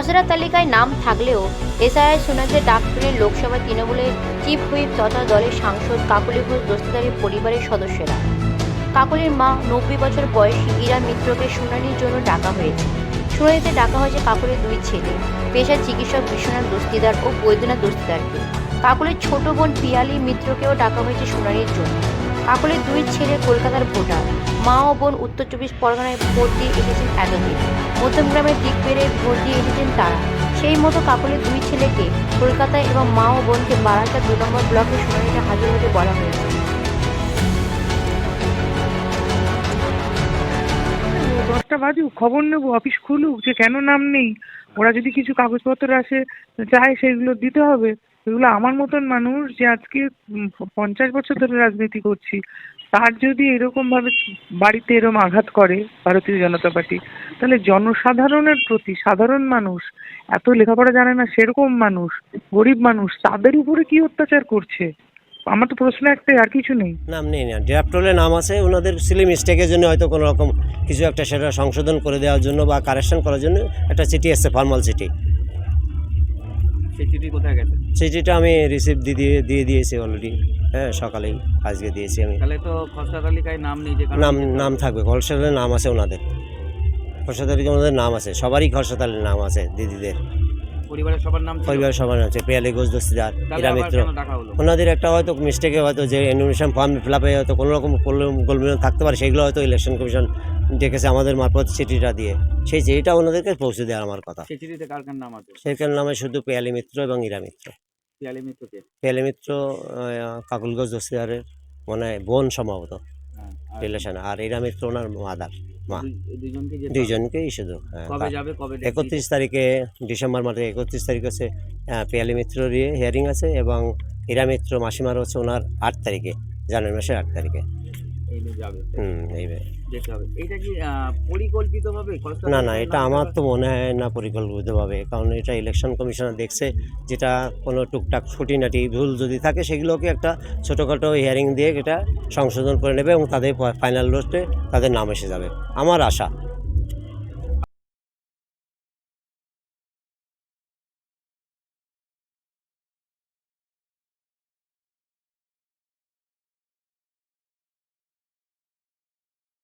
খসড়া তালিকায় নাম থাকলেও এসআইআর শুনানিতে ডাক পেলেন লোকসভা তৃণমূলের চিফ হুইপ তথা দলের সাংসদ কাকলি ঘোষ দস্তিদারের পরিবারের সদস্যরা। কাকলির মা ৯০ বছর বয়সী ইরা মিত্রকে শুনানির জন্য ডাকা হয়েছে। শুনানিতে ডাকা হয়েছে কাকলির দুই ছেলে, পেশার চিকিৎসক বিশ্বনাথ দস্তিদার ও বৈদ্যনাথ দস্তিদারকে। কাকলির ছোট বোন পিয়ালি মিত্রকেও ডাকা হয়েছে শুনানির জন্য। কাকলির দুই ছেলে কলকাতার ভোটার, মা ও বোন উত্তর ২৪ পরগনায় ভোট দিয়ে এসেছেন এতদিন। মধ্যমগ্রামের দিকবেড়ে ভোট দিয়ে এসেছেন তারা। সেই মতো কাকলির দুই ছেলেকে কলকাতায় এবং মা ও বোনকে বারাসাত ২ নম্বর ব্লকে শুনানিতে হাজির হতে বলা হয়েছে। 10টা বাজুক, খবর নেবো, অফিস খুলুক, যে কেন নাম নেই। ওরা যদি কিছু কাগজপত্র আসে চায় সেগুলো দিতে হবে। এগুলো আমার মতন মানুষ যে আজকে 50 বছর ধরে রাজনীতি করছি, তার যদি এরকম ভাবে বাড়িতে এরকম আঘাত করে ভারতীয় জনতা পার্টি, তাহলে জনসাধারণের প্রতি, সাধারণ মানুষ, এত লেখাপড়া জানে না সেরকম মানুষ, গরিব মানুষ, তাদের উপরে কি অত্যাচার করছে? আমার তো প্রশ্ন একটাই, আর কিছু নেই। নাম নেই না, ড্রাফট রোলে নাম আছে, ওনাদের সিলি মিস্টেকের জন্য হয়তো কোনো রকম কিছু একটা সেটা সংশোধন করে দেওয়ার জন্য বা কারেকশন করার জন্য একটা চিঠি এসছে, ফর্মাল চিঠি। সেই চিঠি কোথায় গেছে? চিঠিটা আমি রিসিভ দিয়ে দিয়েছি অলরেডি, হ্যাঁ, সকালেই আজকে দিয়েছি আমি। তাহলে তো খসড়া তালিকায় নাম নেই, যে নাম থাকবে, খরসাদারের নাম আছে ওনাদের, খরসাদারিতে ওনাদের নাম আছে, সবারই খরসাদারের নাম আছে, দিদিদের পরিবারের সবার নাম পরিবারের সবার নাম আছে, পিয়ালি ঘোষ দস্তিদার, ইরা মিত্র। ওনাদের একটা হয়তো মিস্টেকে হয়তো যে এনুমেশন ফর্ম ফিল আপে হয়তো কোনো রকম গোলমেল থাকতে পারে, সেগুলো হয়তো ইলেকশন কমিশন ডেকেছে আমাদের মারফত চিঠিটা দিয়ে, সেই চিঠিটা ওনাদেরকে পৌঁছে দেওয়ার আমার কথা। সেই চিঠিতে কার কার নাম আছে? সেখানে নামে শুধু পিয়ালি মিত্র এবং ইরা মিত্র। পিয়ালি মিত্রকে? পিয়ালি মিত্র কাকুল ঘোষ দস্তিদারের মানে বোন সম্ভবত রিলেশন, আর ইরা মিত্র ওনার মাদার মা। দুইজনকেই শুধু। কবে যাবে, কবে? 31 তারিখে ডিসেম্বর মাসে 31 তারিখ হচ্ছে পিয়ালি মিত্রর হিয়ারিং আছে, এবং ইরা মিত্র মাসিমার হচ্ছে ওনার 8 তারিখে, জানুয়ারি মাসের 8 তারিখে যাবে। যেতে হবে। এটা কি পরিকল্পিতভাবে? না, এটা আমার তো মনে হয় না পরিকল্পিতভাবে, কারণ এটা ইলেকশন কমিশনার দেখছে, যেটা কোনো টুকটাক খুঁটিনাটি ভুল যদি থাকে সেগুলোকে একটা ছোটোখাটো হিয়ারিং দিয়ে এটা সংশোধন করে নেবে এবং তাদের ফাইনাল লিস্টে তাদের নাম এসে যাবে, আমার আশা।